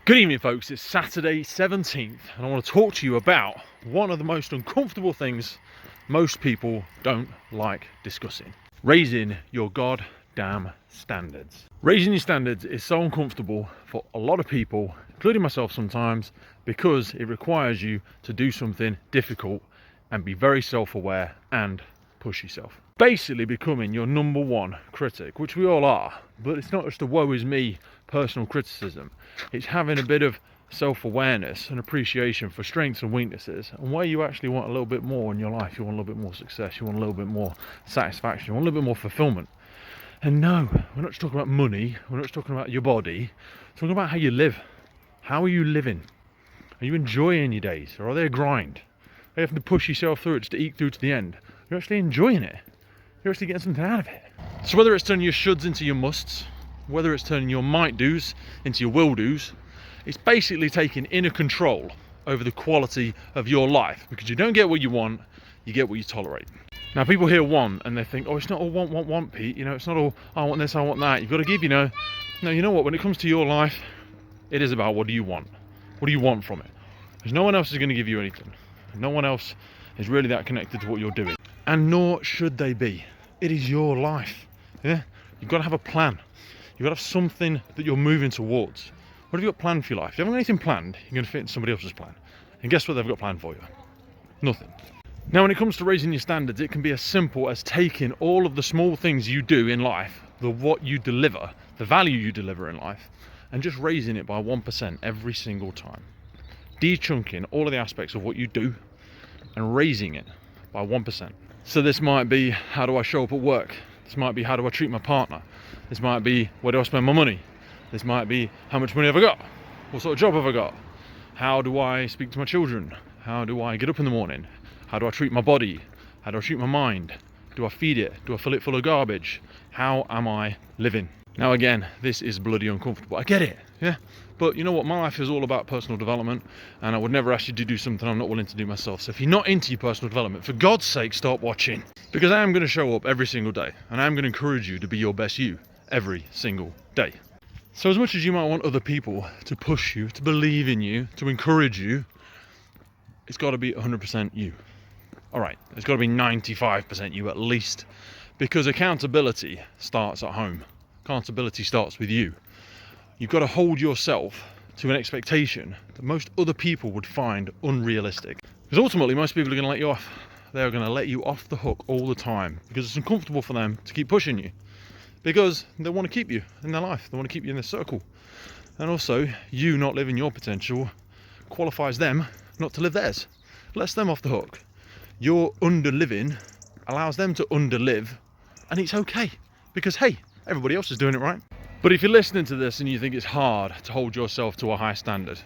Good evening, folks. It's Saturday 17th and I want to talk to you about one of the most uncomfortable things most people don't like discussing. Raising your goddamn standards. Raising your standards is so uncomfortable for a lot of people, including myself sometimes, because it requires you to do something difficult and be very self-aware and push yourself. Basically becoming your number one critic, which we all are, but it's not just a woe is me personal criticism. It's having a bit of self-awareness and appreciation for strengths and weaknesses, and where you actually want a little bit more in your life. You want a little bit more success, you want a little bit more satisfaction, you want a little bit more fulfillment. And no, we're not just talking about money, we're not just talking about your body, we're talking about how you live. How are you living? Are you enjoying your days, or are they a grind? Are you having to push yourself through it just to eke through to the end? You're actually enjoying it. You're actually getting something out of it. So whether it's turning your shoulds into your musts, whether it's turning your might do's into your will do's, it's basically taking inner control over the quality of your life, because you don't get what you want, you get what you tolerate. Now people hear want and they think, oh, it's not all want, Pete. You know, it's not all, I want this, I want that. You've got to give, no, you know what, when it comes to your life, it is about what do you want? What do you want from it? Because no one else is going to give you anything. No one else is really that connected to what you're doing. And nor should they be. It is your life. Yeah? You've got to have a plan. You've got to have something that you're moving towards. What have you got planned for your life? If you haven't got anything planned, you're going to fit in somebody else's plan. And guess what they've got planned for you? Nothing. Now when it comes to raising your standards, it can be as simple as taking all of the small things you do in life, what you deliver, the value you deliver in life, and just raising it by 1% every single time. De-chunking all of the aspects of what you do and raising it by 1%. So this might be, how do I show up at work? This might be, how do I treat my partner? This might be, where do I spend my money? This might be, how much money have I got? What sort of job have I got? How do I speak to my children? How do I get up in the morning? How do I treat my body? How do I treat my mind? Do I feed it? Do I fill it full of garbage? How am I living? Now again, this is bloody uncomfortable. I get it, yeah? But you know what? My life is all about personal development, and I would never ask you to do something I'm not willing to do myself. So if you're not into your personal development, for God's sake, stop watching. Because I am going to show up every single day, and I am going to encourage you to be your best you every single day. So as much as you might want other people to push you, to believe in you, to encourage you, it's got to be 100% you. All right, it's got to be 95% you at least, because accountability starts at home. Accountability starts with you. You've got to hold yourself to an expectation that most other people would find unrealistic. Because ultimately, most people are going to let you off. They're going to let you off the hook all the time, because it's uncomfortable for them to keep pushing you. Because they want to keep you in their life. They want to keep you in this circle. And also, you not living your potential qualifies them not to live theirs. Lets them off the hook. Your under-living allows them to under-live, and it's okay. Because, hey, everybody else is doing it right. But if you're listening to this and you think it's hard to hold yourself to a high standard,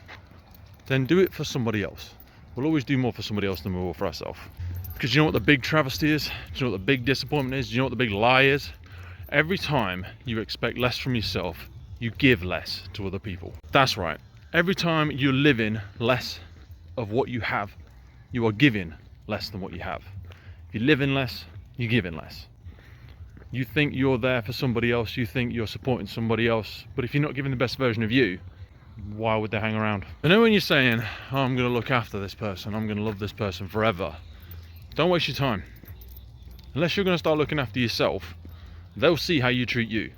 then do it for somebody else. We'll always do more for somebody else than we will for ourselves. Because you know what the big travesty is? Do you know what the big disappointment is? Do you know what the big lie is? Every time you expect less from yourself, you give less to other people. That's right. Every time you're living less of what you have, you are giving less than what you have. If you're living less, you're giving less. You think you're there for somebody else, you think you're supporting somebody else, but if you're not giving the best version of you, why would they hang around? I know when you're saying, oh, I'm going to look after this person, I'm going to love this person forever, don't waste your time. Unless you're going to start looking after yourself, they'll see how you treat you.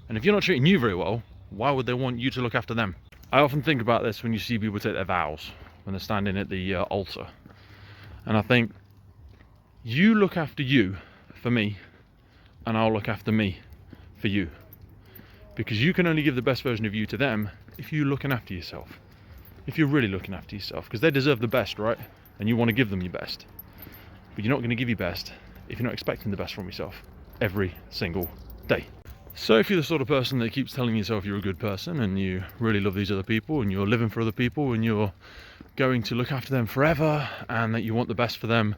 And if you're not treating you very well, why would they want you to look after them? I often think about this when you see people take their vows, when they're standing at the altar. And I think, you look after you for me, and I'll look after me for you. Because you can only give the best version of you to them if you're looking after yourself. If you're really looking after yourself. Because they deserve the best, right? And you want to give them your best. But you're not going to give your best if you're not expecting the best from yourself every single day. So if you're the sort of person that keeps telling yourself you're a good person and you really love these other people and you're living for other people and you're going to look after them forever and that you want the best for them,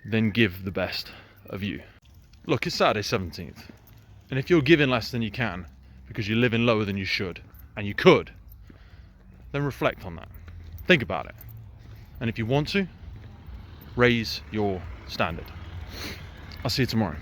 then give the best of you. Look, it's Saturday 17th, and if you're giving less than you can because you're living lower than you should, and you could, then reflect on that. Think about it. And if you want to, raise your standard. I'll see you tomorrow.